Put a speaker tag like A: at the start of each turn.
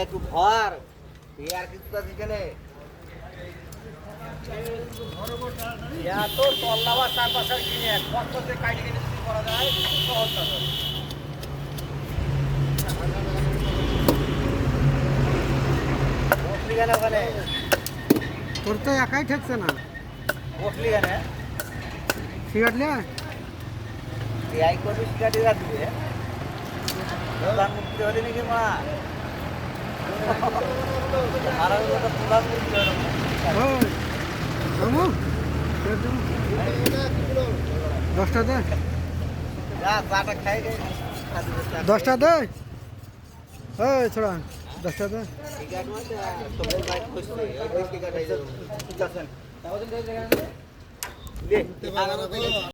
A: একটু ভর আর কিছু আছে এখানে তো তল্লাবা 4-5 কিনে কষ্টতে কাটি কেটে যদি করা যায় সহজ কাজ বসলি কেন ওখানে
B: তোর তো একাই ঠেকছে না
A: বসলি কেন
B: সিগারেট নিয়ে
A: এই করবি সিগারেট রাখবি প্রধানমন্ত্রী হলে নাকি মা আর প্রধানমন্ত্রী হলো
B: মামু 10টা দে
A: যা চাটা খাই
B: 10টা দে এই ছোড়া 10টা দে
A: সিগারেট মানে তোদের বাইক খুঁজছে এই সিগারেট এই যে